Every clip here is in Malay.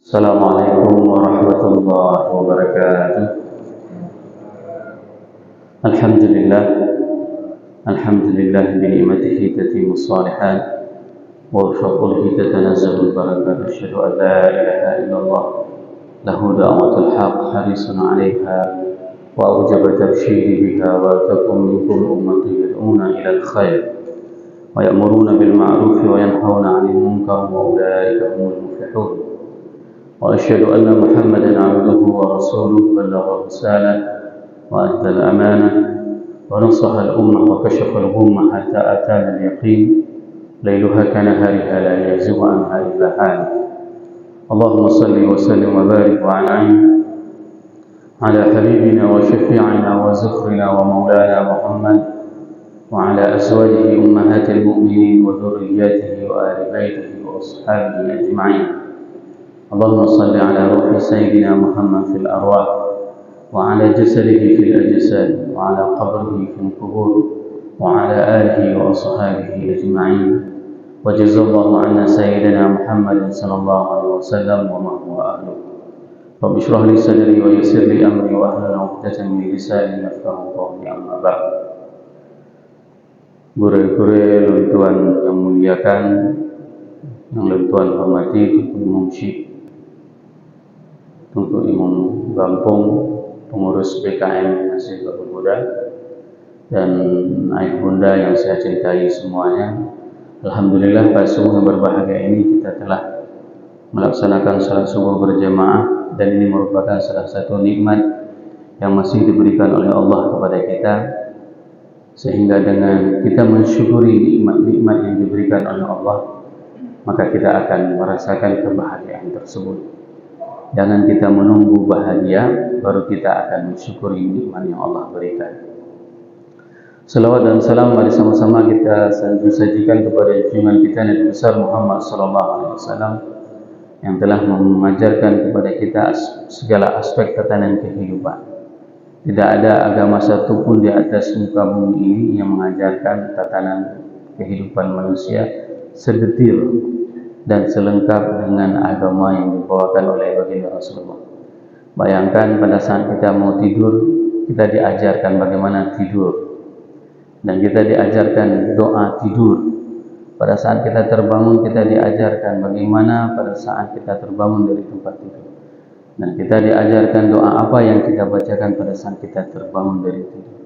السلام عليكم ورحمة الله وبركاته. الحمد لله بنعمته تتم الصالحات وبفضله تتنزل البركات. أشهد أن لا إله إلا الله له دعوة الحق حريص عليها وأوجب تبشير بها ولتكن منكم أمة يدعون إلى الخير ويأمرون بالمعروف وينهون عن المنكر وأولئك هم المفلحون. وأشهد أن محمدًا عبده ورسوله بلغ الرسالة وأدى الأمانة ونصح الأمة وكشف الغمة حتى أتانا اليقين ليلها كنهارها لا يزيغ عنها إلا حالك. اللهم صل وسلم وبارك وأنعم على حبيبنا وشفيعنا وزخرنا ومولانا محمد وعلى أزواجه أمهات المؤمنين وذرياته وآل بيته وأصحابه أجمعين. اللهم صل على روح سيدنا محمد في الأرواح وعلى جسده في الأجساد وعلى قبره في القبور وعلى آله وأصحابه أجمعين. وجزا الله عنا سيدنا محمد صلى الله عليه وسلم وما هو أهله. رب اشرح لي صدري ويسر لي أمري واحلل عقدة من لساني يفقهوا قولي. أما بعد. Guru-guru luntuan yang muliakan, yang luntuan hormati, Imam Syekh, untuk Imam Gampung, pengurus BKM Masjid Bapak Muda, dan ayah bunda yang saya cintai semuanya. Alhamdulillah pada subuh yang berbahagia ini kita telah melaksanakan salat subuh berjamaah, dan ini merupakan salah satu nikmat yang masih diberikan oleh Allah kepada kita, sehingga dengan kita mensyukuri nikmat-nikmat yang diberikan oleh Allah, maka kita akan merasakan kebahagiaan tersebut. Jangan kita menunggu bahagia baru kita akan mensyukuri nikmat yang Allah berikan. Salawat dan salam mari sama-sama kita sajikan kepada junjungan kita Nabi besar Muhammad sallallahu alaihi wasallam yang telah mengajarkan kepada kita segala aspek tatanan kehidupan. Tidak ada agama satupun di atas muka bumi ini yang mengajarkan tatanan kehidupan manusia sedetil dan selengkap dengan agama yang dibawakan oleh baginda Rasulullah. Bayangkan pada saat kita mau tidur, kita diajarkan bagaimana tidur, dan kita diajarkan doa tidur. Pada saat kita terbangun, kita diajarkan bagaimana pada saat kita terbangun dari tempat tidur, dan kita diajarkan doa apa yang kita bacakan pada saat kita terbangun dari tidur.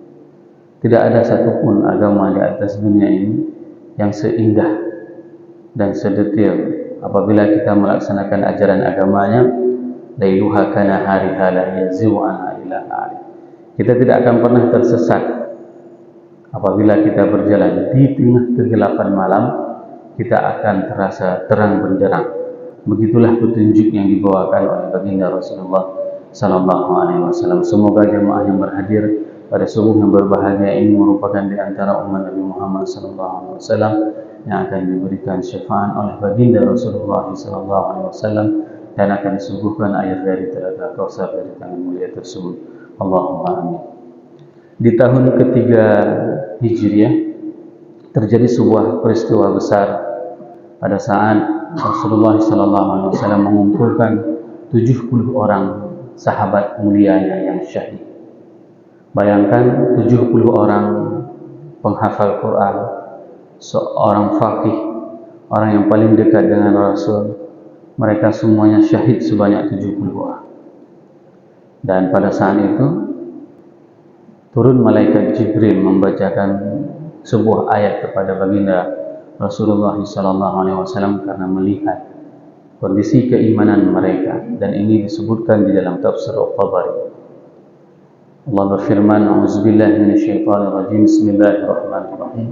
Tidak ada satupun agama di atas dunia ini yang seindah dan sedetil apabila kita melaksanakan ajaran agamanya. Lailuha kanahariha la yazighu anha illa halik. Kita tidak akan pernah tersesat apabila kita berjalan di tengah kegelapan malam. Kita akan terasa terang benderang. Begitulah petunjuk yang dibawakan oleh baginda Rasulullah sallallahu alaihi wasallam. Semoga jemaah yang berhadir pada subuh yang berbahagia ini merupakan di antara umat Nabi Muhammad sallallahu alaihi wasallam yang akan diberikan syafaat oleh baginda Rasulullah sallallahu alaihi wasallam dan akan disuguhkan air dari telaga Kausar dari tangan mulia tersebut. Allahumma amin. Di tahun ketiga Hijriah terjadi sebuah peristiwa besar pada saat Rasulullah sallallahu alaihi wasallam mengumpulkan 70 orang sahabat mulianya yang syahid. Bayangkan 70 orang penghafal Quran, seorang faqih, orang yang paling dekat dengan Rasul, mereka semuanya syahid sebanyak 70 orang. Dan pada saat itu turun malaikat Jibril membacakan sebuah ayat kepada baginda Rasulullah sallallahu alaihi wasallam karena melihat kondisi keimanan mereka, dan ini disebutkan di dalam tafsir Al-Tabari. Allah berfirman, "A'udzubillahi minasyaitonir rajim. Bismillahirrahmanirrahim.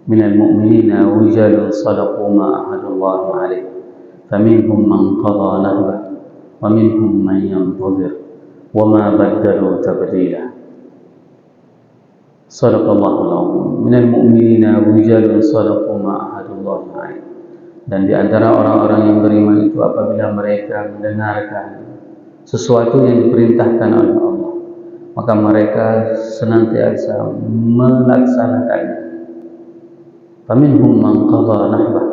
Minal mu'minina rijalun shadaqu ma ahadullah 'alaihi. Faminhum man qada nahbah wa minhum man yantazir wa ma baddalu tabdila." Sadaqallahul azim. Minal mu'minina rijalun shadaqu ma ahadullah 'alaihi. Dan di antara orang-orang yang beriman itu apabila mereka mendengarkan sesuatu yang diperintahkan oleh Allah, maka mereka senantiasa melaksanakannya. Faminhum man qada nahbah.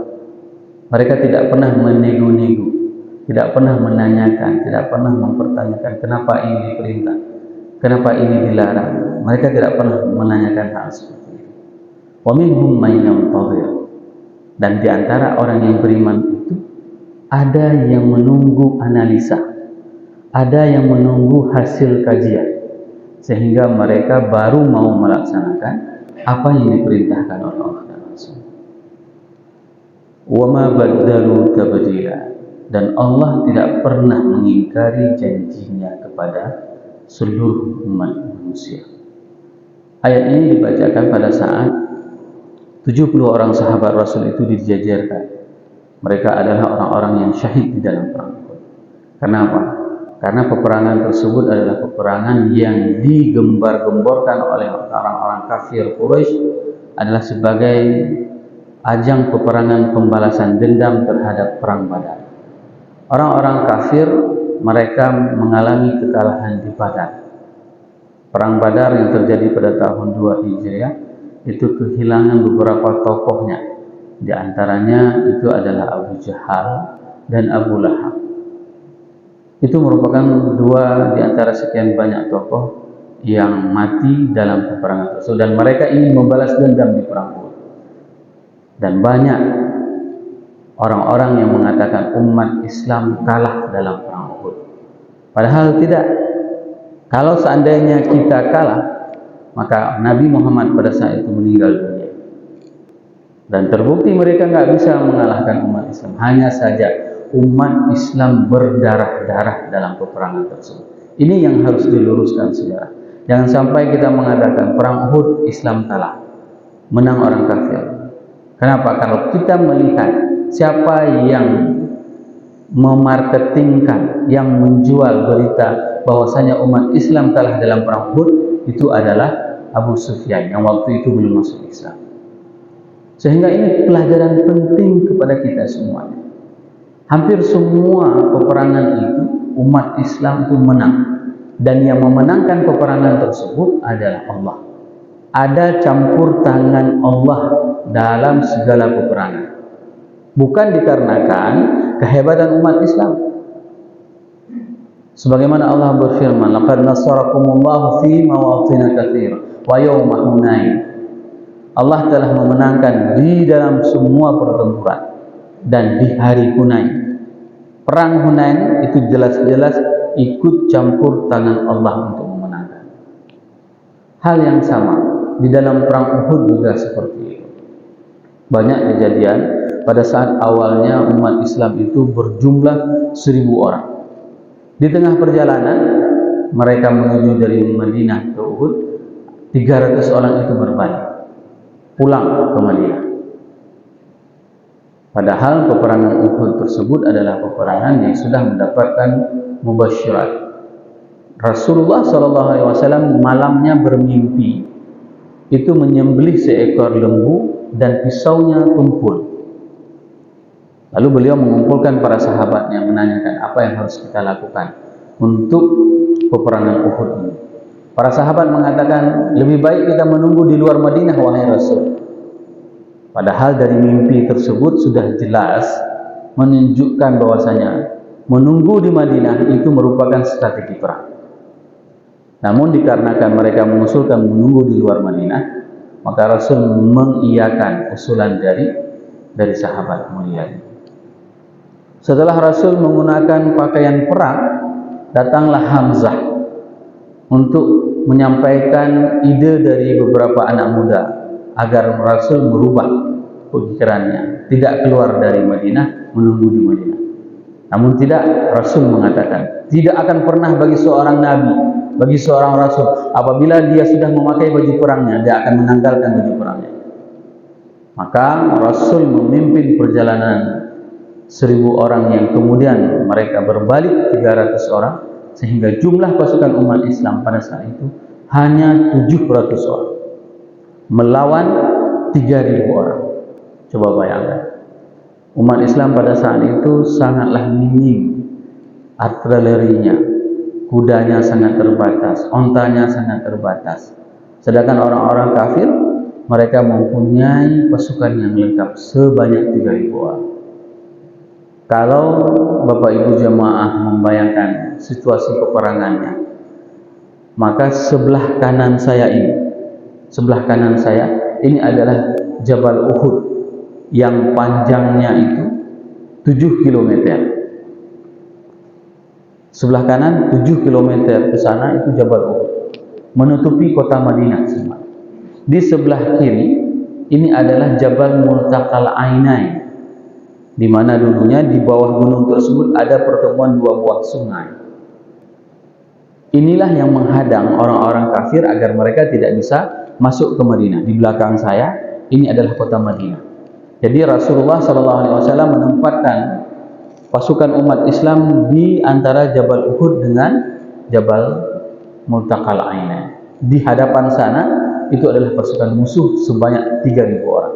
Mereka tidak pernah menego-nego, tidak pernah menanyakan, tidak pernah mempertanyakan kenapa ini diperintah, kenapa ini dilarang. Mereka tidak pernah menanyakan hal seperti itu. Wa minhum man yantazir. Dan di antara orang yang beriman itu ada yang menunggu analisa, ada yang menunggu hasil kajian, sehingga mereka baru mau melaksanakan apa yang diperintahkan oleh Allah dan Rasul. Wa ma baddalu tabdila. Dan Allah tidak pernah mengingkari janjinya kepada seluruh umat manusia. Ayat ini dibacakan pada saat 70 orang sahabat Rasul itu dijajarkan. Mereka adalah orang-orang yang syahid di dalam perang Uhud. Kenapa? Karena peperangan tersebut adalah peperangan yang digembar-gemborkan oleh orang-orang kafir Quraisy, adalah sebagai ajang peperangan pembalasan dendam terhadap perang Badar. Orang-orang kafir mereka mengalami kekalahan di Badar. Perang Badar yang terjadi pada tahun 2 Hijriah itu kehilangan beberapa tokohnya. Di antaranya itu adalah Abu Jahal dan Abu Lahab. Itu merupakan dua di antara sekian banyak tokoh yang mati dalam peperangan tersebut, dan mereka ingin membalas dendam di perang Uhud. Dan banyak orang-orang yang mengatakan umat Islam kalah dalam perang Uhud. Padahal tidak. Kalau seandainya kita kalah, maka Nabi Muhammad pada saat itu meninggal dunia. Dan terbukti mereka nggak bisa mengalahkan umat Islam. Hanya saja umat Islam berdarah-darah dalam peperangan tersebut. Ini yang harus diluruskan, saudara. Jangan sampai kita mengatakan perang Uhud Islam kalah, menang orang kafir. Kenapa? Kalau kita melihat siapa yang memarketingkan, yang menjual berita bahwasanya umat Islam kalah dalam perang Uhud, itu adalah Abu Sufyan yang waktu itu belum masuk Islam. Sehingga ini pelajaran penting kepada kita semuanya. Hampir semua peperangan itu umat Islam itu menang, dan yang memenangkan peperangan tersebut adalah Allah. Ada campur tangan Allah dalam segala peperangan. Bukan dikarenakan kehebatan umat Islam. Sebagaimana Allah berfirman, laqad nasarakumullahu fi mawatin katsira wa yauma Hunain. Allah telah memenangkan di dalam semua pertempuran dan di hari Hunain. Perang Hunain itu jelas-jelas ikut campur tangan Allah untuk memenangkan. Hal yang sama di dalam perang Uhud juga seperti itu. Banyak kejadian pada saat awalnya umat Islam itu berjumlah 1000 orang. Di tengah perjalanan mereka menuju dari Madinah ke Uhud, 300 orang itu berbalik pulang ke Madinah. Padahal peperangan Uhud tersebut adalah peperangan yang sudah mendapatkan mubasyirat. Rasulullah SAW malamnya bermimpi itu menyembelih seekor lembu dan pisaunya tumpul. Lalu beliau mengumpulkan para sahabatnya, menanyakan apa yang harus kita lakukan untuk peperangan Uhud ini. Para sahabat mengatakan, lebih baik kita menunggu di luar Madinah, wahai Rasul. Padahal dari mimpi tersebut sudah jelas menunjukkan bahwasanya menunggu di Madinah itu merupakan strategi perang. Namun dikarenakan mereka mengusulkan menunggu di luar Madinah, maka Rasul mengiyakan usulan dari sahabat mulia. Setelah Rasul menggunakan pakaian perang, datanglah Hamzah untuk menyampaikan ide dari beberapa anak muda agar Rasul merubah pikirannya, tidak keluar dari Madinah, menunggu di Madinah. Namun tidak, Rasul mengatakan tidak akan pernah bagi seorang nabi, bagi seorang rasul, apabila dia sudah memakai baju perangnya, dia akan menanggalkan baju perangnya. Maka Rasul memimpin perjalanan 1000 orang yang kemudian mereka berbalik 300 orang, sehingga jumlah pasukan umat Islam pada saat itu hanya 700 orang melawan 3000 orang. Coba bayangkan, umat Islam pada saat itu sangatlah minim artilerinya, kudanya sangat terbatas, ontanya sangat terbatas. Sedangkan orang-orang kafir, mereka mempunyai pasukan yang lengkap sebanyak 3000 orang. Kalau Bapak Ibu jemaah membayangkan situasi peperangannya, maka sebelah kanan saya ini adalah Jabal Uhud yang panjangnya itu 7 km. Sebelah kanan 7 km ke sana itu Jabal Uhud, menutupi kota Madinah semua. Di sebelah kiri ini adalah Jabal Multaqal Ainain, di mana dulunya di bawah gunung tersebut ada pertemuan dua buah sungai. Inilah yang menghadang orang-orang kafir agar mereka tidak bisa masuk ke Madinah. Di belakang saya ini adalah kota Madinah. Jadi Rasulullah SAW menempatkan pasukan umat Islam di antara Jabal Uhud dengan Jabal Multaqal Ainain. Di hadapan sana itu adalah pasukan musuh sebanyak 3.000 orang.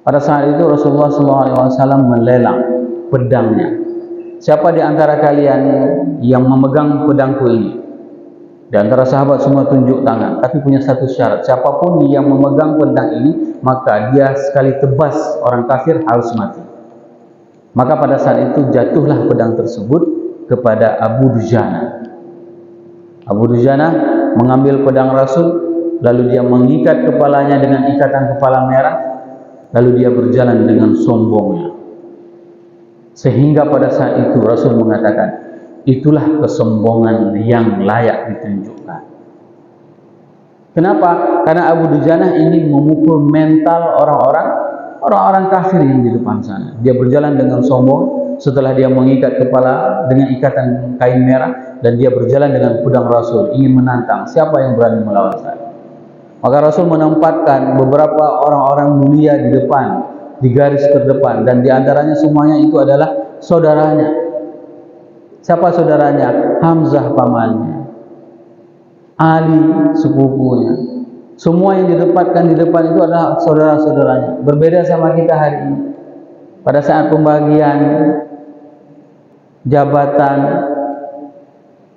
Pada saat itu Rasulullah SAW melelang pedangnya. Siapa di antara kalian yang memegang pedangku ini? Di antara sahabat semua tunjuk tangan, tapi punya satu syarat. Siapapun yang memegang pedang ini, maka dia sekali tebas orang kafir harus mati. Maka pada saat itu jatuhlah pedang tersebut kepada Abu Dujana. Abu Dujana mengambil pedang Rasul, lalu dia mengikat kepalanya dengan ikatan kepala merah, lalu dia berjalan dengan sombongnya. Sehingga pada saat itu Rasul mengatakan, itulah kesombongan yang layak ditunjukkan. Kenapa? Karena Abu Dujana ingin memukul mental orang-orang kafir yang di depan sana. Dia berjalan dengan sombong setelah dia mengikat kepala dengan ikatan kain merah, dan dia berjalan dengan pedang Rasul, ingin menantang siapa yang berani melawan saya. Maka Rasul menempatkan beberapa orang-orang mulia di depan, di garis terdepan, dan di antaranya semuanya itu adalah saudaranya. Siapa saudaranya? Hamzah pamannya, Ali sepupunya. Semua yang ditempatkan di depan itu adalah saudara-saudaranya. Berbeda sama kita hari ini. Pada saat pembagian jabatan,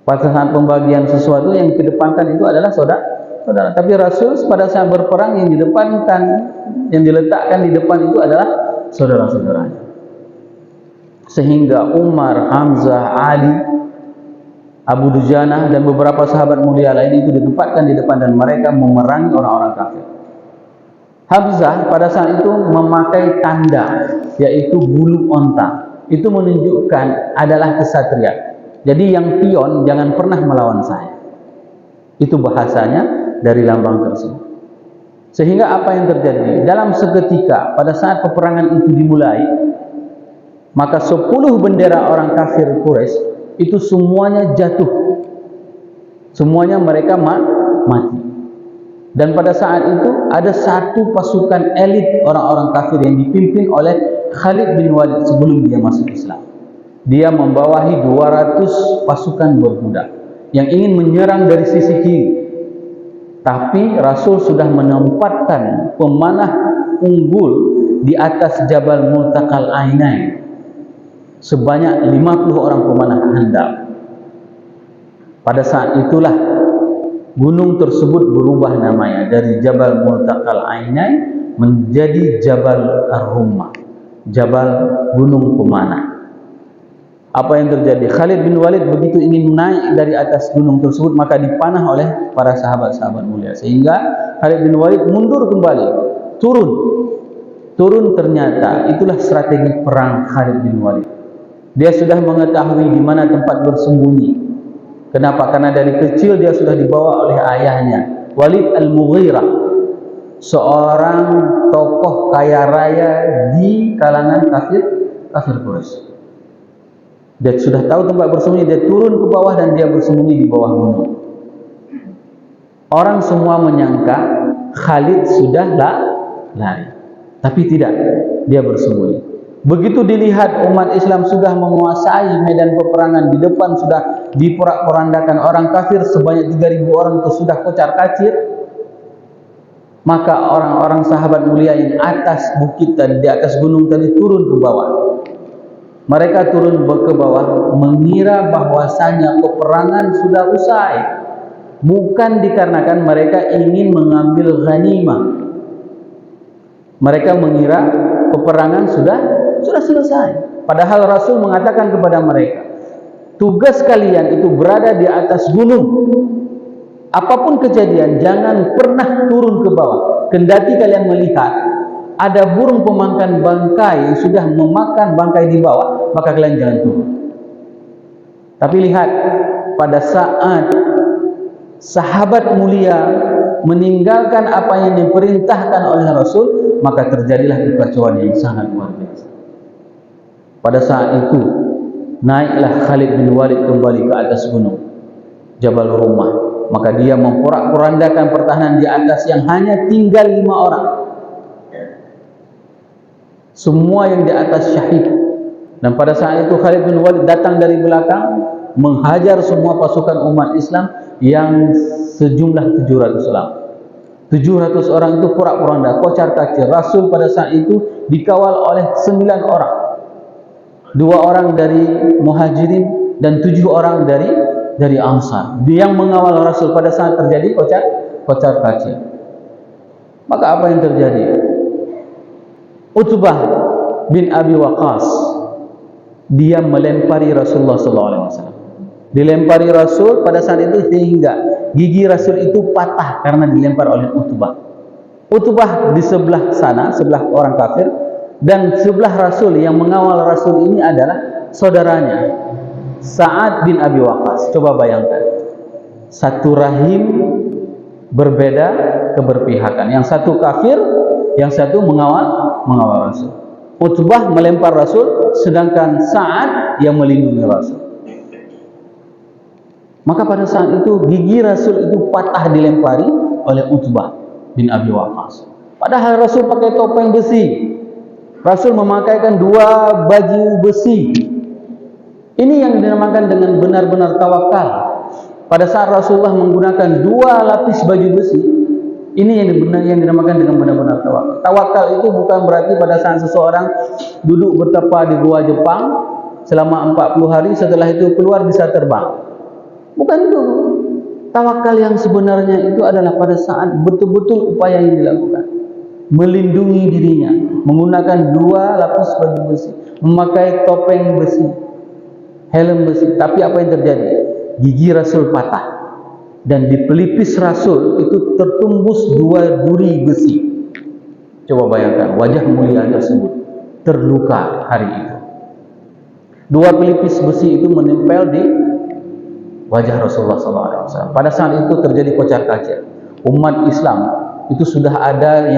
pada saat pembagian sesuatu, yang kedepankan itu adalah saudara. Tapi Rasul pada saat berperang yang didepankan, yang diletakkan di depan itu adalah saudara-saudaranya. Sehingga Umar, Hamzah, Ali, Abu Dujana dan beberapa sahabat mulia lain itu ditempatkan di depan dan mereka memerangi orang-orang kafir. Hamzah pada saat itu memakai tanda, yaitu bulu onta. Itu menunjukkan adalah kesatria. Jadi yang pion jangan pernah melawan saya. Itu bahasanya dari lambang tersebut. Sehingga apa yang terjadi? Dalam seketika pada saat peperangan itu dimulai, maka 10 bendera orang kafir Quraisy itu semuanya jatuh. Semuanya mereka mati. Dan pada saat itu ada satu pasukan elit orang-orang kafir yang dipimpin oleh Khalid bin Walid sebelum dia masuk Islam. Dia membawahi 200 pasukan berkuda yang ingin menyerang dari sisi kiri. Tapi Rasul sudah menempatkan pemanah unggul di atas Jabal Multaqal Ainain sebanyak 50 orang pemanah handal. Pada saat itulah gunung tersebut berubah namanya dari Jabal Multaqal Ainain menjadi Jabal Ar-Rummah, Jabal Gunung Pemanah. Apa yang terjadi? Khalid bin Walid begitu ingin naik dari atas gunung tersebut, maka dipanah oleh para sahabat-sahabat mulia. Sehingga Khalid bin Walid mundur kembali, turun ternyata itulah strategi perang Khalid bin Walid. Dia sudah mengetahui di mana tempat bersembunyi. Kenapa? Karena dari kecil dia sudah dibawa oleh ayahnya, Walid Al-Mughirah, seorang tokoh kaya raya di kalangan kafir Quraisy. Dia sudah tahu tempat bersembunyi, dia turun ke bawah dan dia bersembunyi di bawah gunung. Orang semua menyangka Khalid sudah lari, tapi tidak, dia bersembunyi. Begitu dilihat umat Islam sudah menguasai medan peperangan, di depan sudah diporak-porandakan orang kafir sebanyak 3.000 orang itu sudah kocar-kacir, maka orang-orang sahabat mulia yang atas bukit tadi, di atas gunung tadi turun ke bawah. Mereka turun ke bawah mengira bahwasanya peperangan sudah usai, bukan dikarenakan mereka ingin mengambil ghanimah. Mereka mengira peperangan sudah selesai. Padahal Rasul mengatakan kepada mereka, tugas kalian itu berada di atas gunung. Apapun kejadian, jangan pernah turun ke bawah. Kendati kalian melihat ada burung pemangkan bangkai yang sudah memakan bangkai di bawah, maka kalian jangan turun. Tapi lihat, pada saat sahabat mulia meninggalkan apa yang diperintahkan oleh Rasul, maka terjadilah kekacauan yang sangat luar biasa. Pada saat itu, naiklah Khalid bin Walid kembali ke atas gunung Jabal Rumah. Maka dia memporak-porandakan pertahanan di atas yang hanya tinggal 5 orang. Semua yang di atas syahid. Dan pada saat itu Khalid bin Walid datang dari belakang, menghajar semua pasukan umat Islam yang sejumlah 700 orang. 700 orang itu porak-poranda, kocar-kacir. Rasul pada saat itu dikawal oleh 9 orang. 2 orang dari Muhajirin dan 7 orang dari Ansar. Dia yang mengawal Rasul pada saat terjadi kocar-kacir. Maka apa yang terjadi? Utbah bin Abi Waqqas, dia melempari Rasulullah SAW. Dilempari Rasul pada saat itu sehingga gigi Rasul itu patah karena dilempar oleh Utbah. Utbah di sebelah sana, sebelah orang kafir, dan sebelah Rasul yang mengawal Rasul ini adalah saudaranya Sa'ad bin Abi Waqqas. Coba bayangkan, satu rahim berbeda keberpihakan. Yang satu kafir, yang satu mengawal Rasul. Utbah melempar Rasul, sedangkan Sa'ad yang melindungi Rasul. Maka pada saat itu gigi Rasul itu patah dilempari oleh Utbah bin Abi Waqqas. Padahal Rasul pakai topeng besi. Rasul memakaikan 2 baju besi. Ini yang dinamakan dengan benar-benar tawakal. Pada saat Rasulullah menggunakan 2 lapis baju besi, ini yang dinamakan dengan benar-benar tawakal. Tawakal itu bukan berarti pada saat seseorang duduk bertapa di gua Jepang selama 40 hari, setelah itu keluar bisa terbang. Bukan itu. Tawakal yang sebenarnya itu adalah pada saat betul-betul upaya yang dilakukan, melindungi dirinya, menggunakan 2 lapis baju besi, memakai topeng besi, helm besi. Tapi apa yang terjadi? Gigi Rasul patah, dan di pelipis Rasul itu tertumbus 2 duri besi. Coba bayangkan, wajah mulia tersebut terluka hari itu. 2 pelipis besi itu menempel di wajah Rasulullah SAW. Pada saat itu terjadi kocar-kacir. Umat Islam itu sudah ada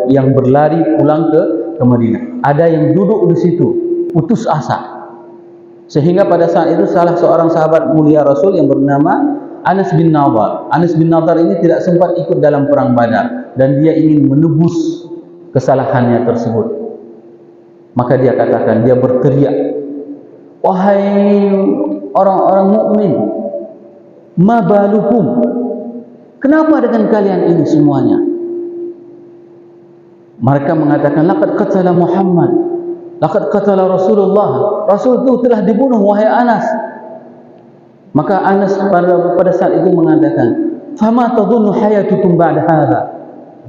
yang berlari pulang ke Madinah. Ada yang duduk di situ, putus asa. Sehingga pada saat itu salah seorang sahabat mulia Rasul yang bernama Anas bin Nadar. Anas bin Nadar ini tidak sempat ikut dalam perang Badar, dan dia ingin menebus kesalahannya tersebut. Maka dia katakan, dia berteriak, "Wahai orang-orang mukmin, ma balukum? Kenapa dengan kalian ini semuanya?" Mereka mengatakan, "Laqad qatala Muhammad, laqad qatala Rasulullah." Rasul itu telah dibunuh, wahai Anas. Maka Anas pada saat itu mengatakan, "Fama tadhunnu hayatukum ba'da hadha?"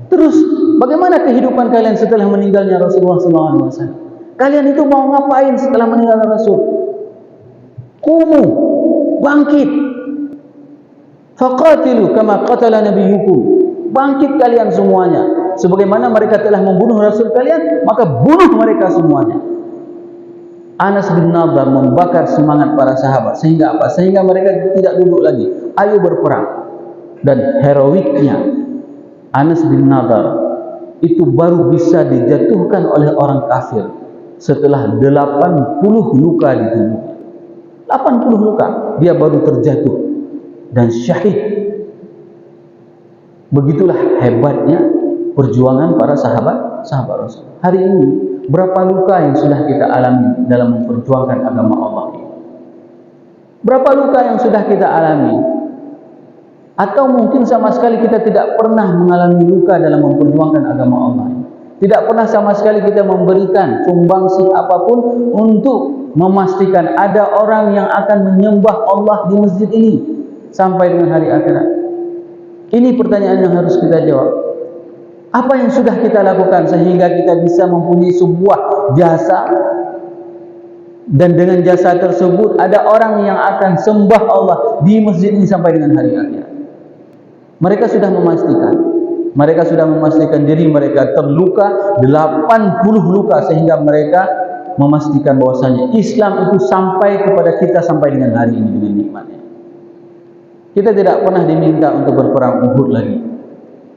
Terus bagaimana kehidupan kalian setelah meninggalnya Rasulullah SAW? Kalian itu mau ngapain setelah meninggalnya Rasul? Qumu, bangkit. Faqatilu kama qatala nabiyyukum. Bangkit kalian semuanya. Sebagaimana mereka telah membunuh Rasul kalian, maka bunuh mereka semuanya. Anas bin Nadar membakar semangat para sahabat. Sehingga apa? Sehingga mereka tidak duduk lagi. Ayo berperang. Dan heroiknya Anas bin Nadar itu baru bisa dijatuhkan oleh orang kafir setelah 80 luka di tubuhnya. 80 luka. Dia baru terjatuh dan syahid. Begitulah hebatnya perjuangan para sahabat Rasul. Hari ini berapa luka yang sudah kita alami dalam memperjuangkan agama Allah ini? Berapa luka yang sudah kita alami? Atau mungkin sama sekali kita tidak pernah mengalami luka dalam memperjuangkan agama Allah ini. Tidak pernah sama sekali kita memberikan sumbangsih apapun untuk memastikan ada orang yang akan menyembah Allah di masjid ini sampai dengan hari akhirat. Ini pertanyaan yang harus kita jawab. Apa yang sudah kita lakukan sehingga kita bisa mempunyai sebuah jasa Dan dengan jasa tersebut ada orang yang akan sembah Allah di masjid ini sampai dengan hari akhirat. Mereka sudah memastikan diri mereka terluka 80 luka, sehingga mereka memastikan bahwasanya Islam itu sampai kepada kita sampai dengan hari ini dengan nikmatnya. Kita tidak pernah diminta untuk berperang Uhud lagi,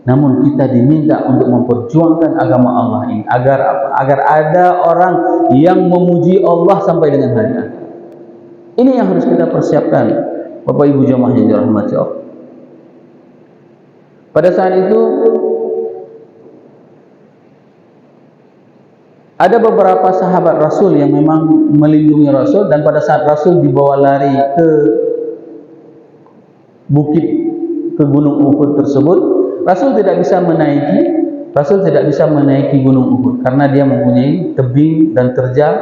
namun kita diminta untuk memperjuangkan agama Allah ini agar ada orang yang memuji Allah sampai dengan hari akhir. Ini yang harus kita persiapkan, Bapak Ibu jemaah yang dirahmati Allah. Pada saat itu ada beberapa sahabat Rasul yang memang melindungi Rasul, dan pada saat Rasul dibawa lari ke bukit, ke gunung Uhud tersebut, Rasul tidak bisa menaiki gunung Uhud karena dia mempunyai tebing dan terjal,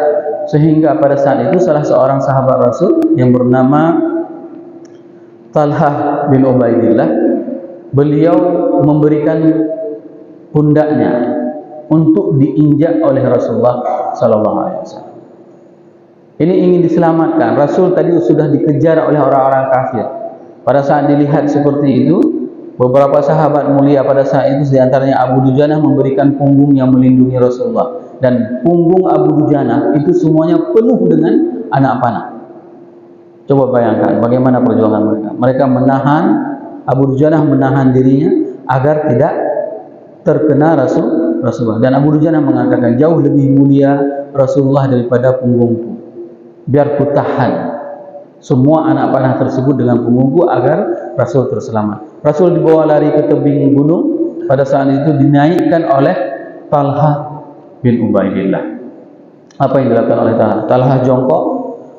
sehingga pada saat itu salah seorang sahabat Rasul yang bernama Talhah bin Ubaidillah, beliau memberikan pundaknya untuk diinjak oleh Rasulullah sallallahu alaihi wasallam. Ini ingin diselamatkan. Rasul tadi sudah dikejar oleh orang-orang kafir. Pada saat dilihat seperti itu, beberapa sahabat mulia pada saat itu, di antaranya Abu Dujanah, memberikan punggung yang melindungi Rasulullah, dan punggung Abu Dujanah itu semuanya penuh dengan anak panah. Coba bayangkan bagaimana perjuangan mereka. Mereka menahan, Abu Dujanah menahan dirinya agar tidak terkena Rasulullah. Dan Abu Dujanah mengatakan, jauh lebih mulia Rasulullah daripada punggungku. Biar ku tahan semua anak panah tersebut dengan punggungku agar Rasul terselamat. Rasul dibawa lari ke tebing gunung. Pada saat itu dinaikkan oleh Talhah bin Ubaidillah. Apa yang dilakukan oleh Talhah? Talhah jongkok.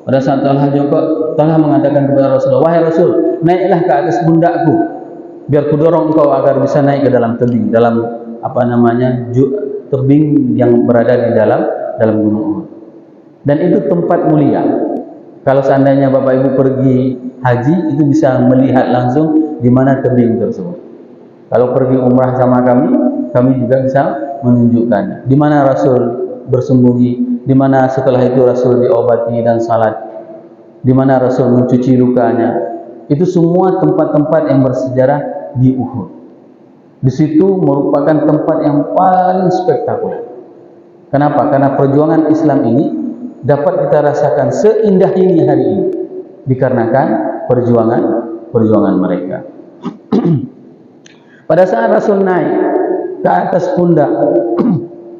Pada saat Talhah jongkok, Talhah mengatakan kepada Rasulullah, wahai Rasul, naiklah ke atas pundakku, biar ku dorong engkau agar bisa naik ke dalam tebing, dalam tebing yang berada di dalam gunung Uhud. Dan itu tempat mulia. Kalau seandainya Bapak Ibu pergi haji, itu bisa melihat langsung di mana tebing tersebut. Kalau pergi umrah sama kami juga bisa menunjukkannya. Di mana Rasul bersembunyi, di mana setelah itu Rasul diobati dan salat, di mana Rasul mencuci lukanya. Itu semua tempat-tempat yang bersejarah di Uhud. Di situ merupakan tempat yang paling spektakuler. Kenapa? Karena perjuangan Islam ini dapat kita rasakan seindah ini hari ini dikarenakan perjuangan mereka. Pada saat Rasul naik ke atas pundak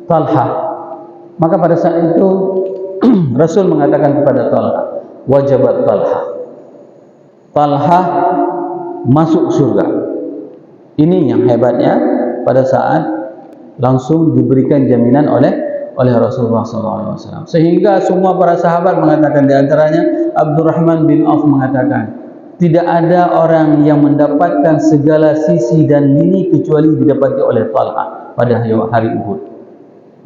Talhah, maka pada saat itu Rasul mengatakan kepada Talhah, wajabat Talhah masuk surga. Ini yang hebatnya, pada saat langsung diberikan jaminan oleh Rasulullah SAW. Sehingga semua para sahabat mengatakan, di antaranya Abdurrahman bin Auf mengatakan, tidak ada orang yang mendapatkan segala sisi dan lini kecuali didapati oleh Talhah pada hari Uhud.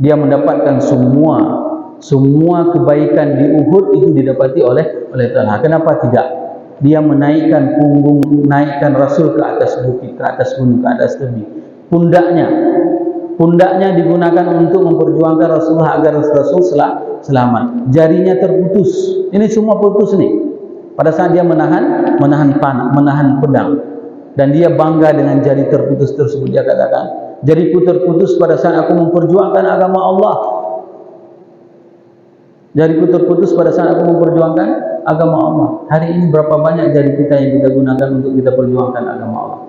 Dia mendapatkan semua kebaikan di Uhud itu didapati oleh Talhah. Kenapa tidak? Dia menaikkan Rasul ke atas bukit, ke atas gunung, ke atas tebing. Pundaknya digunakan untuk memperjuangkan Rasulullah agar Rasul selamat. Jarinya terputus. Ini semua putus nih. Pada saat dia menahan panah, menahan pedang, dan dia bangga dengan jari terputus tersebut. Dia katakan, jariku terputus pada saat aku memperjuangkan agama Allah. Jariku terputus pada saat aku memperjuangkan agama Allah. Hari ini berapa banyak jari kita yang kita gunakan untuk kita perjuangkan agama Allah.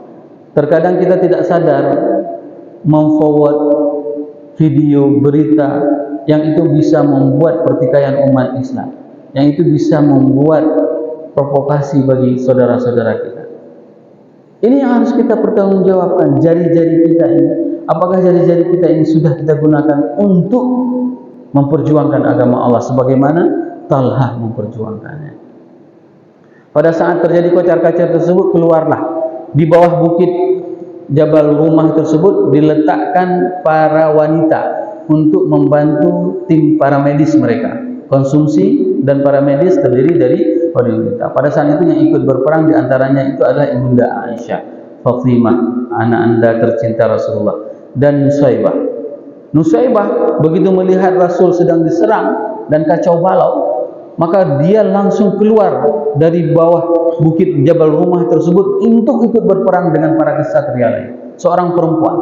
Terkadang kita tidak sadar memforward video berita yang itu bisa membuat pertikaian umat Islam, yang itu bisa membuat provokasi bagi saudara-saudara kita. Ini yang harus kita pertanggungjawabkan, jari-jari kita ini. Apakah jari-jari kita ini sudah kita gunakan untuk memperjuangkan agama Allah sebagaimana Talhah memperjuangkannya. Pada saat terjadi kocar-kacir tersebut, keluarlah di bawah bukit Jabal Rumah tersebut diletakkan para wanita untuk membantu tim paramedis mereka. Konsumsi dan paramedis terdiri dari wanita. Pada saat itu yang ikut berperang diantaranya itu adalah Ibunda Aisyah, Fatimah, anak anda tercinta Rasulullah, dan Nusaybah begitu melihat Rasul sedang diserang dan kacau balau, maka dia langsung keluar dari bawah bukit Jabal Rumah tersebut untuk ikut berperang dengan para kesatria lain. Seorang perempuan.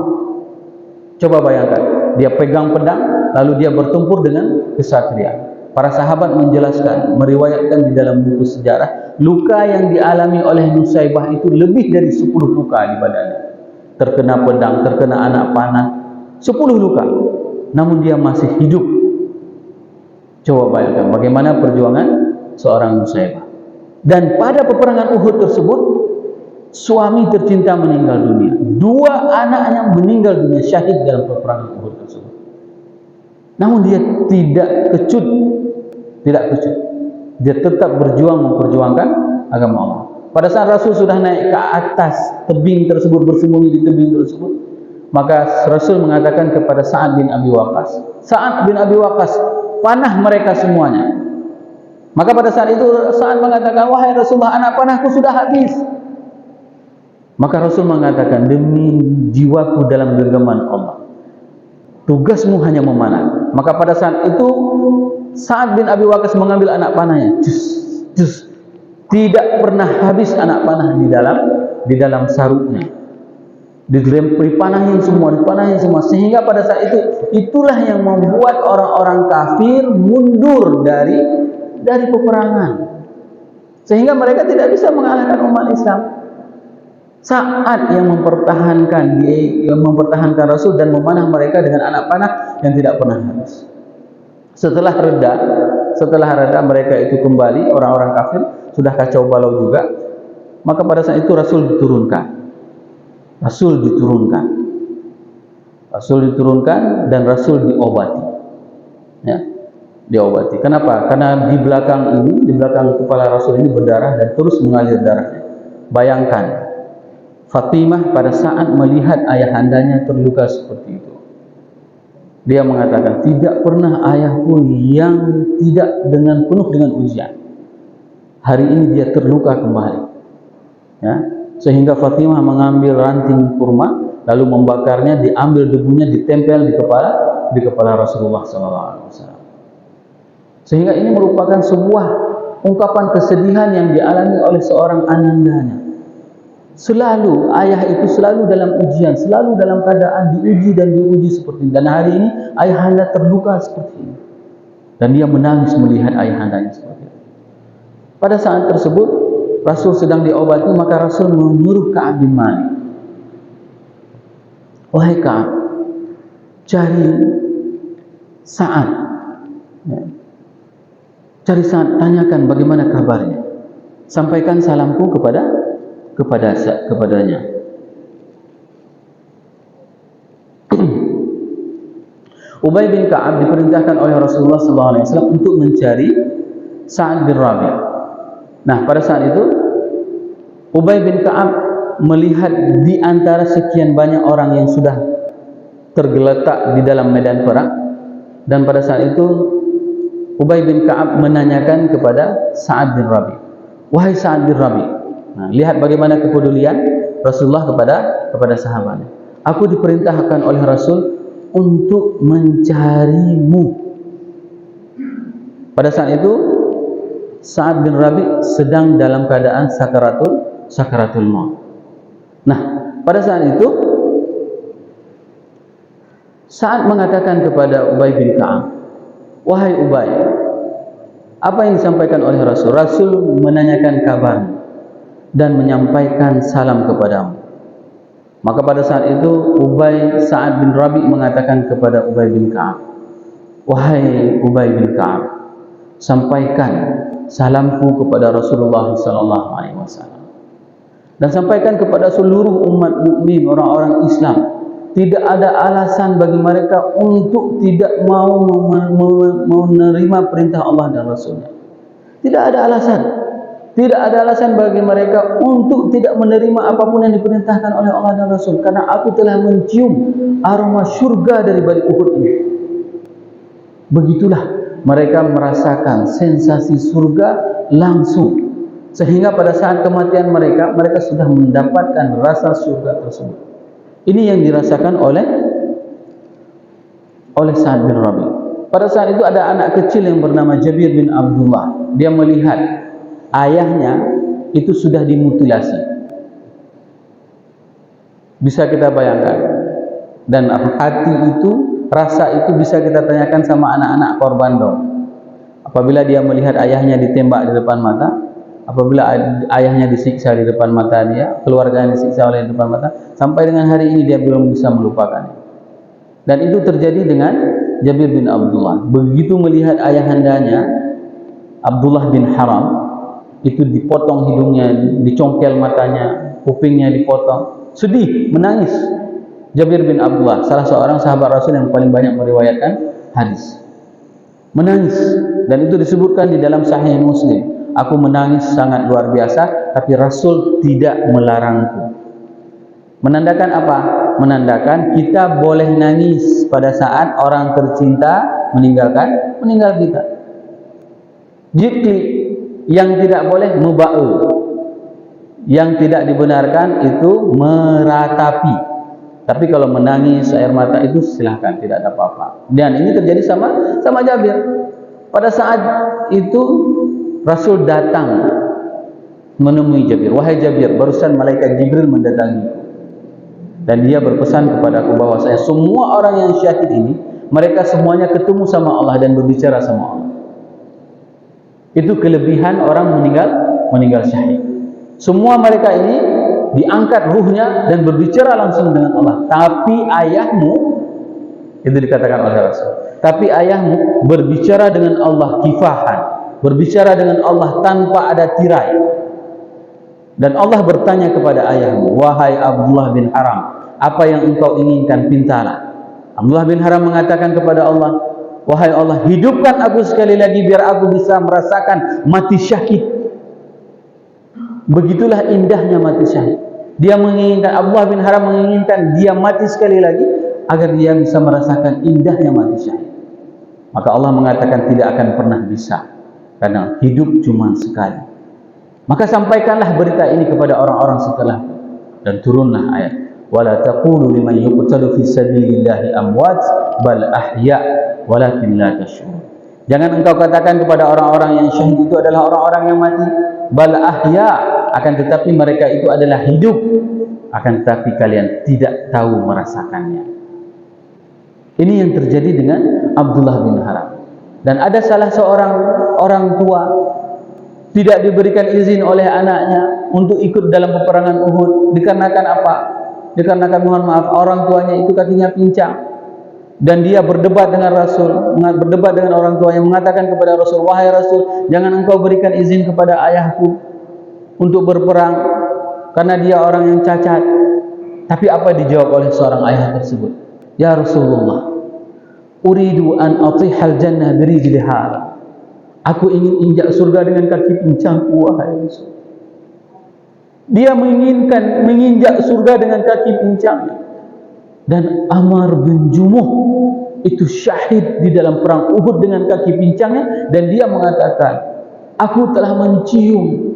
Coba bayangkan, dia pegang pedang lalu dia bertempur dengan kesatria. Para sahabat menjelaskan, meriwayatkan di dalam buku sejarah, luka yang dialami oleh Nusaybah itu lebih dari 10 luka di badannya. Terkena pedang, terkena anak panah, 10 luka. Namun dia masih hidup. Coba bayangkan bagaimana perjuangan seorang Nusaybah. Dan pada peperangan Uhud tersebut, suami tercinta meninggal dunia. 2 anaknya meninggal dunia syahid dalam peperangan Uhud tersebut. Namun dia tidak kecut. Dia tetap berjuang memperjuangkan agama Allah. Pada saat Rasul sudah naik ke atas tebing tersebut, bersembunyi di tebing tersebut, maka Rasul mengatakan kepada Sa'ad bin Abi Waqqas, Sa'ad bin Abi Waqqas, panah mereka semuanya. Maka pada saat itu Sa'ad mengatakan, wahai Rasulullah, anak panahku sudah habis. Maka Rasul mengatakan, demi jiwaku dalam genggaman Allah, tugasmu hanya memanah. Maka pada saat itu Sa'ad bin Abi Waqqas mengambil anak panahnya. Tidak pernah habis anak panah di dalam sarungnya. Dipanahin semua, sehingga pada saat itu itulah yang membuat orang-orang kafir mundur dari peperangan. Sehingga mereka tidak bisa mengalahkan umat Islam. Sa'ad yang mempertahankan Rasul dan memanah mereka dengan anak panah yang tidak pernah habis. Setelah reda mereka itu kembali, orang-orang kafir sudah kacau balau juga. Maka pada saat itu Rasul diturunkan dan Rasul diobati. Ya, diobati. Kenapa? Karena di belakang kepala Rasul ini berdarah dan terus mengalir darahnya. Bayangkan, Fatimah pada saat melihat ayahandanya terluka seperti itu, dia mengatakan, tidak pernah ayahku yang tidak penuh dengan ujian. Hari ini dia terluka kembali. Ya, sehingga Fatimah mengambil ranting kurma, lalu membakarnya, diambil debunya, ditempel di kepala Rasulullah SAW. Sehingga ini merupakan sebuah ungkapan kesedihan yang dialami oleh seorang anandanya. Selalu ayah itu selalu dalam ujian, selalu dalam keadaan diuji seperti ini. Dan hari ini ayahanda terluka seperti ini, dan dia menangis melihat ayahandanya seperti itu. Pada saat tersebut Rasul sedang diobati, maka Rasul menyuruh Ka'ab bin Malik, wahai Ka'ab, cari Sa'ad, tanyakan bagaimana kabarnya, sampaikan salamku kepadanya. Ubay bin Ka'ab diperintahkan oleh Rasulullah SAW untuk mencari Sa'ad bin Rabi'. Nah, pada saat itu Ubay bin Ka'ab melihat di antara sekian banyak orang yang sudah tergeletak di dalam medan perang, dan pada saat itu Ubay bin Ka'ab menanyakan kepada Sa'ad bin Rabi', wahai Sa'ad bin Rabi', nah, lihat bagaimana kepedulian Rasulullah kepada sahabatnya. Aku diperintahkan oleh Rasul untuk mencarimu. Pada saat itu Sa'ad bin Rabi' sedang dalam keadaan sakaratul maut. Nah, pada saat itu Sa'ad mengatakan kepada Ubay bin Ka'ab, wahai Ubay, apa yang disampaikan oleh Rasul? Rasul menanyakan kabarmu dan menyampaikan salam kepadamu. Maka pada saat itu Sa'ad bin Rabi' mengatakan kepada Ubay bin Ka'ab, wahai Ubay bin Ka'ab, sampaikan salamku kepada Rasulullah SAW, dan sampaikan kepada seluruh umat mukmin, orang-orang Islam, tidak ada alasan bagi mereka untuk tidak mau menerima perintah Allah dan Rasulnya. Tidak ada alasan. Tidak ada alasan bagi mereka untuk tidak menerima apapun yang diperintahkan oleh Allah dan Rasul, karena aku telah mencium aroma syurga dari balik Uhud ini. Begitulah mereka merasakan sensasi surga langsung, sehingga pada saat kematian mereka sudah mendapatkan rasa surga tersebut. Ini yang dirasakan oleh Sa'ad bin Rabi'. Pada saat itu ada anak kecil yang bernama Jabir bin Abdullah. Dia melihat ayahnya itu sudah dimutilasi. Bisa kita bayangkan. Dan hati itu, rasa itu bisa kita tanyakan sama anak-anak korban dong. Apabila dia melihat ayahnya ditembak di depan mata, apabila ayahnya disiksa di depan mata dia, keluarganya disiksa oleh di depan mata, sampai dengan hari ini dia belum bisa melupakannya. Dan itu terjadi dengan Jabir bin Abdullah. Begitu melihat ayahandanya Abdullah bin Haram itu dipotong hidungnya, dicongkel matanya, kupingnya dipotong, sedih, menangis. Jabir bin Abdullah, salah seorang sahabat Rasul yang paling banyak meriwayatkan hadis, menangis. Dan itu disebutkan di dalam Sahih Muslim. Aku menangis sangat luar biasa, tapi Rasul tidak melarangku. Menandakan apa? Menandakan kita boleh nangis pada saat orang tercinta meninggal kita. Jikli yang tidak boleh muba'u, yang tidak dibenarkan itu meratapi. Tapi kalau menangis air mata itu silahkan, tidak ada apa-apa. Dan ini terjadi sama Jabir. Pada saat itu Rasul datang menemui Jabir. Wahai Jabir, barusan malaikat Jibril mendatangiku. Dan dia berpesan kepadaku bahwa saya semua orang yang syahid ini, mereka semuanya ketemu sama Allah dan berbicara sama Allah. Itu kelebihan orang meninggal syahid. Semua mereka ini diangkat ruhnya dan berbicara langsung dengan Allah. Tapi ayahmu, itu dikatakan oleh Rasul, tapi ayahmu berbicara dengan Allah kifahan, berbicara dengan Allah tanpa ada tirai. Dan Allah bertanya kepada ayahmu, wahai Abdullah bin Haram, apa yang engkau inginkan, pintalah. Abdullah bin Haram mengatakan kepada Allah, wahai Allah, hidupkan aku sekali lagi biar aku bisa merasakan mati syahid. Begitulah indahnya mati syahid. Dia menginginkan, Abdullah bin Haram menginginkan dia mati sekali lagi agar dia bisa merasakan indahnya mati syahid. Maka Allah mengatakan tidak akan pernah bisa, karena hidup cuma sekali. Maka sampaikanlah berita ini kepada orang-orang setelah, dan turunlah ayat, wala taqulu liman yuqtalu fi sabilillahi amwat bal ahya walakin la tash'urun. Jangan engkau katakan kepada orang-orang yang syahid itu adalah orang-orang yang mati, bal ahya, akan tetapi mereka itu adalah hidup, akan tetapi kalian tidak tahu merasakannya. Ini yang terjadi dengan Abdullah bin Haram. Dan ada salah seorang orang tua tidak diberikan izin oleh anaknya untuk ikut dalam peperangan Uhud. Dikarenakan apa? Dikarenakan, mohon maaf, orang tuanya itu kakinya pincang. Dan dia berdebat dengan Rasul, berdebat dengan orang tuanya, mengatakan kepada Rasul, wahai Rasul, jangan engkau berikan izin kepada ayahku untuk berperang, karena dia orang yang cacat. Tapi apa dijawab oleh seorang ayah tersebut? Ya Rasulullah, uridu an atihal jannah birijli hadha. Aku ingin injak surga dengan kaki pincangku, wahai Rasul. Dia menginjak surga dengan kaki pincangnya. Dan Amr bin Jumuh itu syahid di dalam perang Uhud dengan kaki pincangnya, dan dia mengatakan, aku telah mencium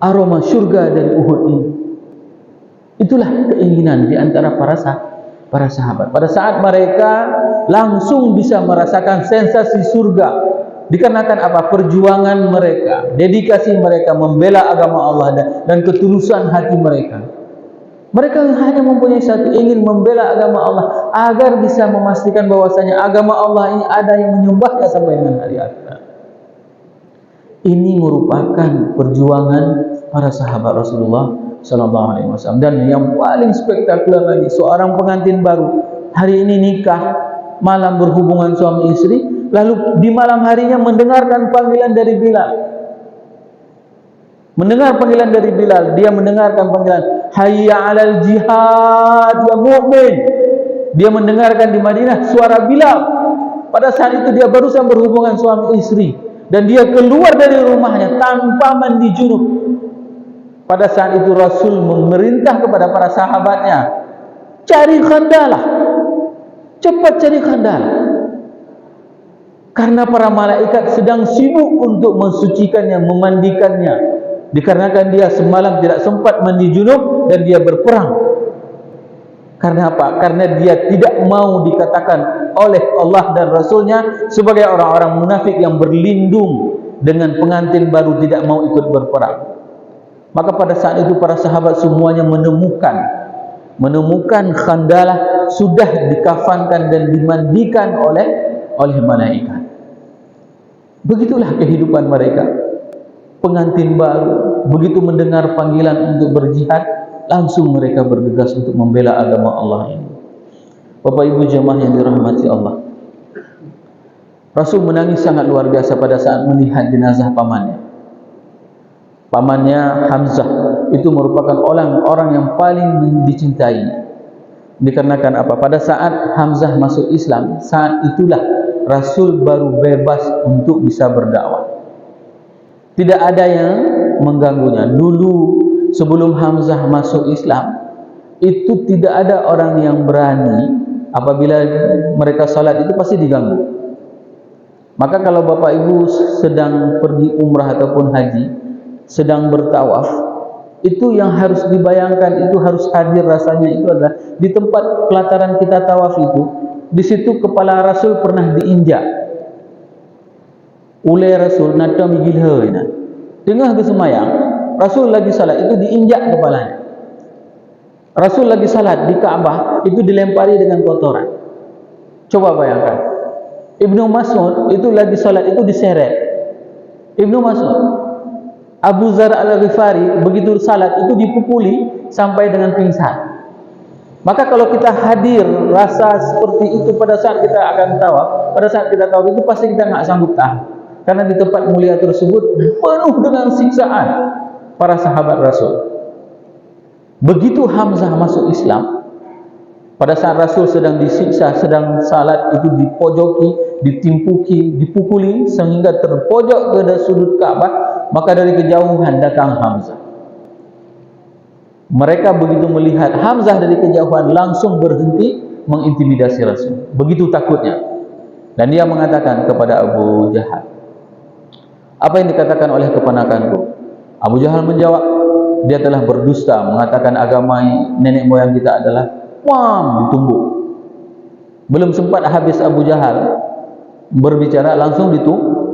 aroma surga dari Uhud ini. Itulah keinginan di antara para sahabat. Pada saat mereka langsung bisa merasakan sensasi surga, dikarenakan apa? Perjuangan mereka, dedikasi mereka membela agama Allah dan ketulusan hati mereka. Mereka hanya mempunyai satu, ingin membela agama Allah agar bisa memastikan bahwasanya agama Allah ini ada yang menyembahnya sampai dengan hari akhirat. Ini merupakan perjuangan para sahabat Rasulullah SAW. Dan yang paling spektakuler lagi, seorang pengantin baru hari ini nikah, malam berhubungan suami istri, lalu di malam harinya mendengarkan panggilan dari Bilal. Mendengar panggilan dari Bilal, dia mendengarkan panggilan hayya 'alal jihad ya mukmin. Dia mendengarkan di Madinah suara Bilal. Pada saat itu dia barusan berhubungan suami istri, dan dia keluar dari rumahnya tanpa mandi junub. Pada saat itu Rasul memerintah kepada para sahabatnya, cari khandalah, cepat cari khandalah, karena para malaikat sedang sibuk untuk mensucikannya, memandikannya, dikarenakan dia semalam tidak sempat mandi junub dan dia berperang. Karena apa? Karena dia tidak mau dikatakan oleh Allah dan Rasulnya sebagai orang-orang munafik yang berlindung dengan pengantin baru, tidak mau ikut berperang. Maka pada saat itu para sahabat semuanya menemukan Khandalah sudah dikafankan dan dimandikan oleh malaikat. Begitulah kehidupan mereka. Pengantin baru, begitu mendengar panggilan untuk berjihad, langsung mereka bergegas untuk membela agama Allah ini. Bapak Ibu jemaah yang dirahmati Allah, Rasul menangis sangat luar biasa pada saat melihat jenazah pamannya. Pamannya Hamzah itu merupakan orang yang paling dicintai. Dikarenakan apa? Pada saat Hamzah masuk Islam, saat itulah Rasul baru bebas untuk bisa berdakwah. Tidak ada yang mengganggunya. Dulu sebelum Hamzah masuk Islam, itu tidak ada orang yang berani apabila mereka salat itu pasti diganggu. Maka kalau Bapak Ibu sedang pergi umrah ataupun haji, sedang bertawaf, itu yang harus dibayangkan, itu harus hadir rasanya itu adalah di tempat pelataran kita tawaf itu, di situ kepala Rasul pernah diinjak oleh Rasul. Nada migilhena tengah kesemayang, Rasul lagi salat itu diinjak kepalanya. Rasul lagi salat di Ka'bah itu dilempari dengan kotoran. Coba bayangkan. Ibnu Mas'ud itu lagi salat itu diseret. Ibnu Mas'ud, Abu Zar al-Ghifari begitu salat itu dipukuli sampai dengan pingsan. Maka kalau kita hadir rasa seperti itu pada saat kita akan tawaf, pada saat kita tawaf itu pasti kita nggak sanggup tahan. Karena di tempat mulia tersebut penuh dengan siksaan para sahabat Rasul. Begitu Hamzah masuk Islam, pada saat Rasul sedang disiksa, sedang salat itu dipojoki, ditimpuki, dipukuli sehingga terpojok ke sudut Ka'bah, maka dari kejauhan datang Hamzah. Mereka begitu melihat Hamzah dari kejauhan langsung berhenti mengintimidasi Rasul. Begitu takutnya. Dan dia mengatakan kepada Abu Jahal, apa yang dikatakan oleh keponakanku? Abu Jahal menjawab, dia telah berdusta, mengatakan agama nenek moyang kita adalah ditumbuk. Belum sempat habis Abu Jahal berbicara, langsung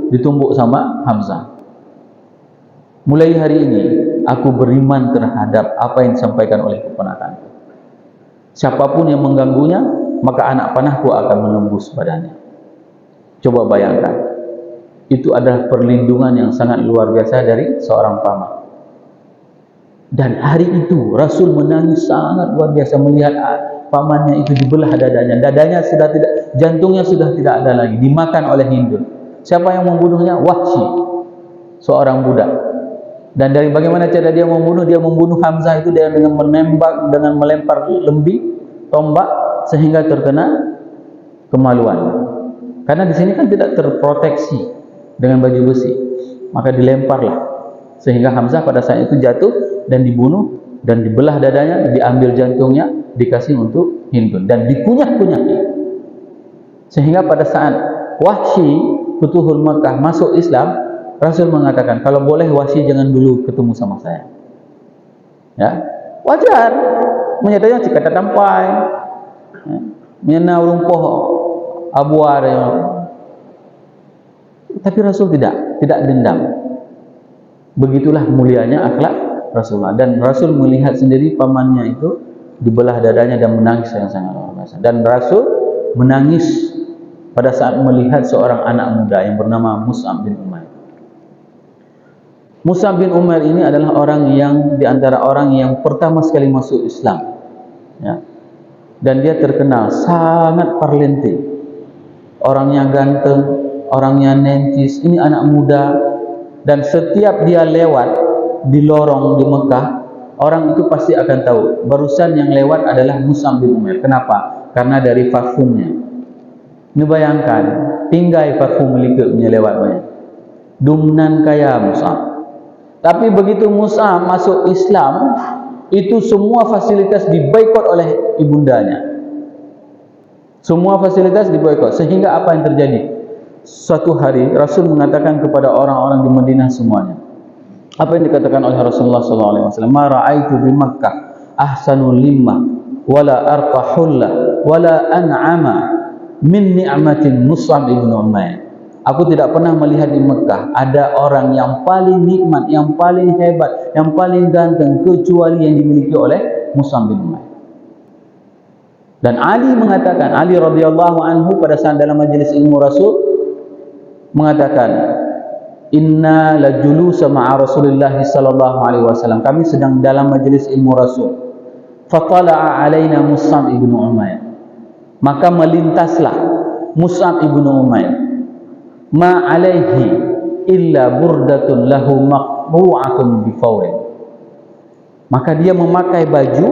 ditumbuk sama Hamzah. Mulai hari ini aku beriman terhadap apa yang disampaikan oleh keponakanku. Siapapun yang mengganggunya, maka anak panahku akan menembus badannya. Coba bayangkan. Itu adalah perlindungan yang sangat luar biasa dari seorang paman. Dan hari itu Rasul menangis sangat luar biasa melihat pamannya itu dibelah dadanya. Dadanya sudah tidak, jantungnya sudah tidak ada lagi, dimakan oleh Hindun. Siapa yang membunuhnya? Wahsy, seorang budak. Dan dari bagaimana cara dia membunuh? Dia membunuh Hamzah itu dengan menembak, dengan melempar lembi, tombak sehingga terkena kemaluan. Karena di sini kan tidak terproteksi dengan baju besi, maka dilemparlah sehingga Hamzah pada saat itu jatuh dan dibunuh dan dibelah dadanya, diambil jantungnya, dikasih untuk Hindun dan dikunyah-kunyahi. Sehingga pada saat Wahsy Futuhul Makkah masuk Islam, Rasul mengatakan, kalau boleh Wahsy jangan dulu ketemu sama saya. Ya, wajar. Menyatakan jika tampai, menyena rumpuh abuar. Tapi Rasul tidak dendam. Begitulah mulianya akhlak Rasulullah. Dan Rasul melihat sendiri pamannya itu dibelah dadanya dan menangis yang sangat luar biasa. Dan Rasul menangis pada saat melihat seorang anak muda yang bernama Mus'ab bin Umair. Mus'ab bin Umair ini adalah orang yang di antara orang yang pertama sekali masuk Islam. Ya. Dan dia terkenal sangat parlente. Orangnya ganteng, orangnya nencis, ini anak muda. Dan setiap dia lewat di lorong di Mekah, orang itu pasti akan tahu barusan yang lewat adalah Mus'ab bin Umair. Kenapa? Karena dari parfumnya. Ini bayangkan, tinggai parfum melikupnya lewatnya. Dumnan kaya Mus'ab. Tapi begitu Mus'ab masuk Islam, itu semua fasilitas diboikot oleh ibundanya. Semua fasilitas diboikot. Sehingga apa yang terjadi? Suatu hari Rasul mengatakan kepada orang-orang di Madinah semuanya. Apa yang dikatakan oleh Rasulullah SAW? Ma ra'aitu bi Makkah ahsanul limah wala arqahulla wala an'ama min ni'matin Mus'ab ibn Umair. Aku tidak pernah melihat di Mekah ada orang yang paling nikmat, yang paling hebat, yang paling ganteng kecuali yang dimiliki oleh Mus'ab bin Umair. Dan Ali mengatakan, Ali radhiyallahu anhu pada saat dalam majlis ilmu Rasul mengatakan, inna lajulusa ma'a Rasulillah sallallahu alaihi wasallam. Kami sedang dalam majlis ilmu Rasul. Fatala'a alaina Mus'ab ibn Umair. Maka melintaslah Mus'ab ibn Umair. Ma alaihi illa burdatun lahu maqru'atun bifawrin. Maka dia memakai baju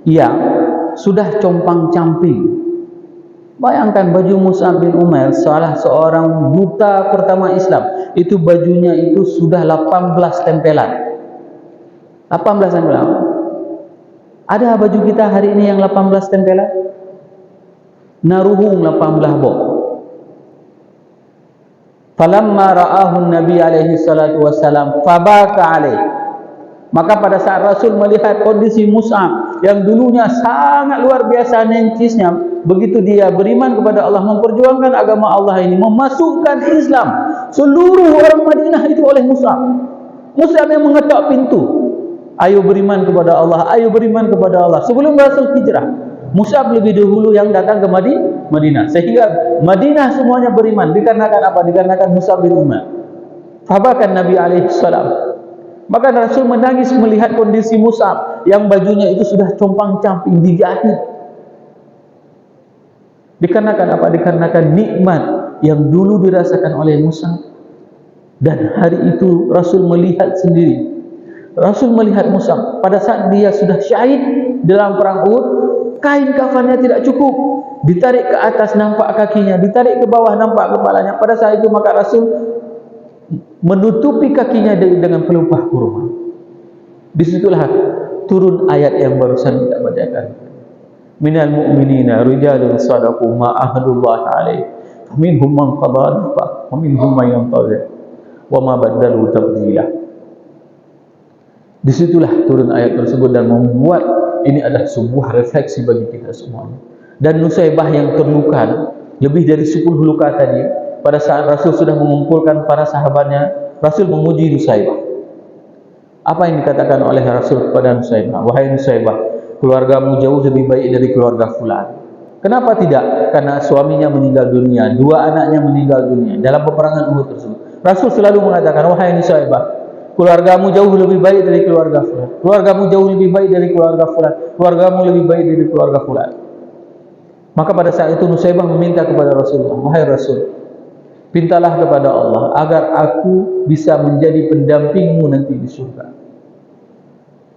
yang sudah compang-camping. Bayangkan baju Mus'ab bin Umair, salah seorang duta pertama Islam, itu bajunya itu sudah 18 tempelan. 18 tempelan. Ada baju kita hari ini yang 18 tempelan? Naruhung 18 bok. Falamma ra'ahu Nabi alaihi salatu wassalam fabaka alaihi. Maka pada saat Rasul melihat kondisi Mus'ab yang dulunya sangat luar biasa nencisnya, begitu dia beriman kepada Allah, memperjuangkan agama Allah ini, memasukkan Islam seluruh orang Madinah itu oleh Mus'ab. Mus'ab yang mengetok pintu, ayo beriman kepada Allah, ayo beriman kepada Allah. Sebelum Rasul hijrah, Mus'ab lebih dahulu yang datang ke Madinah, sehingga Madinah semuanya beriman. Dikarenakan apa? Dikarenakan Mus'ab bin Umair. Fabakan Nabi alaihi salam. Maka Rasul menangis melihat kondisi Mus'ab yang bajunya itu sudah compang-camping, dijahit. Dikarenakan apa? Dikarenakan nikmat yang dulu dirasakan oleh Mus'ab. Dan hari itu Rasul melihat sendiri. Rasul melihat Mus'ab pada saat dia sudah syahid dalam perang Uhud, kain kafannya tidak cukup, ditarik ke atas nampak kakinya, ditarik ke bawah nampak kepalanya. Pada saat itu maka Rasul menutupi kakinya dengan pelumpah kurma. Disitulah turun ayat yang barusan kita bacakan. Minal mu'minina rijalun sadaqu ma ahadullah alaih, faminhum man qada nahbah, wa minhum man yantazir, wa ma badalu tabdila. Disitulah turun ayat tersebut dan membuat ini adalah sebuah refleksi bagi kita semuanya. Dan Nusaybah yang terluka lebih dari 10 luka tadi, pada saat Rasul sudah mengumpulkan para sahabatnya, Rasul memuji Nusaybah. Apa yang dikatakan oleh Rasul kepada Nusaybah? Wahai Nusaybah, keluargamu jauh lebih baik dari keluarga fulan. Kenapa tidak? Karena suaminya meninggal dunia, 2 anaknya meninggal dunia dalam peperangan Uhud tersebut. Rasul selalu mengatakan, wahai Nusaybah, keluargamu jauh lebih baik dari keluarga fulan. Keluargamu jauh lebih baik dari keluarga fulan. Keluargamu lebih baik dari keluarga fulan. Maka pada saat itu Nusaybah meminta kepada Rasulullah, wahai Rasul, pintalah kepada Allah agar aku bisa menjadi pendampingmu nanti di surga.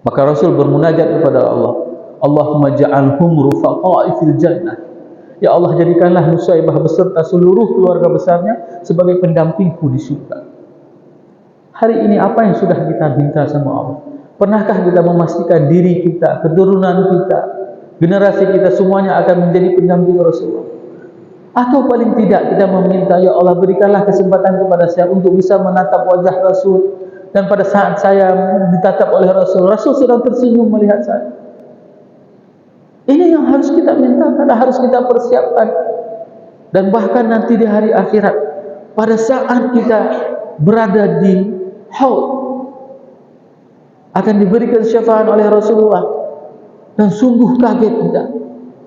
Maka Rasul bermunajat kepada Allah, Allahumma ja'alhum rufaqa'i fil jannah. Ya Allah, jadikanlah Nusaybah beserta seluruh keluarga besarnya sebagai pendampingku di surga. Hari ini apa yang sudah kita minta sama Allah? Pernahkah kita memastikan diri kita, keturunan kita, generasi kita semuanya akan menjadi pendamping Rasulullah? Atau paling tidak kita meminta, ya Allah, berikanlah kesempatan kepada saya untuk bisa menatap wajah Rasul. Dan pada saat saya ditatap oleh Rasul, Rasul sedang tersenyum melihat saya. Ini yang harus kita minta, karena harus kita persiapkan. Dan bahkan nanti di hari akhirat, pada saat kita berada di Haud, akan diberikan syafaat oleh Rasulullah. Dan sungguh kaget kita,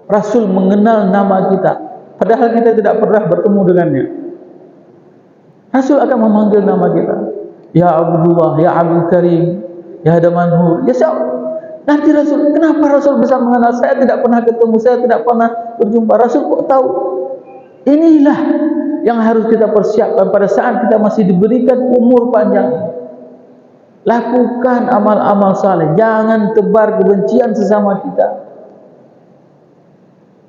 Rasul mengenal nama kita, padahal kita tidak pernah bertemu dengannya. Rasul akan memanggil nama kita, ya Abdullah, ya Abdul Karim, ya Damanhur, ya Syah. Nanti Rasul, kenapa Rasul bisa mengenal? Saya tidak pernah ketemu, saya tidak pernah berjumpa. Rasul kok tahu? Inilah yang harus kita persiapkan pada saat kita masih diberikan umur panjang. Lakukan amal-amal saleh, jangan tebar kebencian sesama kita.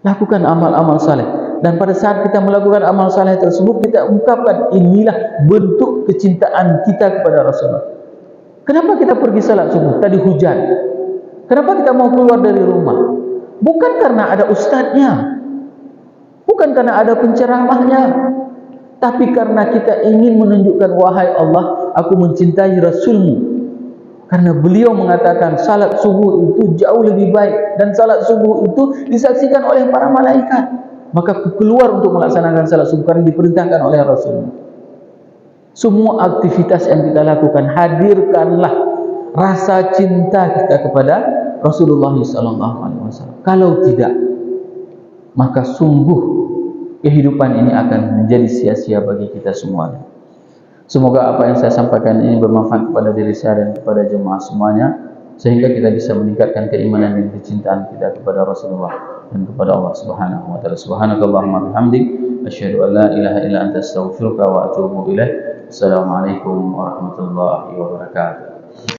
Lakukan amal-amal saleh. Dan pada saat kita melakukan amal saleh tersebut, kita ungkapkan inilah bentuk kecintaan kita kepada Rasulullah. Kenapa kita pergi salat subuh? Tadi hujan. Kenapa kita mau keluar dari rumah? Bukan karena ada ustadznya, bukan karena ada penceramahnya, tapi karena kita ingin menunjukkan, wahai Allah, aku mencintai Rasulmu, Karena beliau mengatakan salat subuh itu jauh lebih baik dan salat subuh itu disaksikan oleh para malaikat. Maka aku keluar untuk melaksanakan salat subuh karena diperintahkan oleh Rasulullah. Semua aktivitas yang kita lakukan, hadirkanlah rasa cinta kita kepada Rasulullah SAW. Kalau tidak, maka sungguh kehidupan ini akan menjadi sia-sia bagi kita semuanya. Semoga apa yang saya sampaikan ini bermanfaat kepada diri saya dan kepada jemaah semuanya, sehingga kita bisa meningkatkan keimanan dan kecintaan kita kepada Rasulullah dan kepada Allah Subhanahu wa taala. Subhanakallahumma bihamdik, asyhadu an la ilaha illa anta, astaghfiruka wa atubu ilaik. Assalamualaikum warahmatullahi wabarakatuh.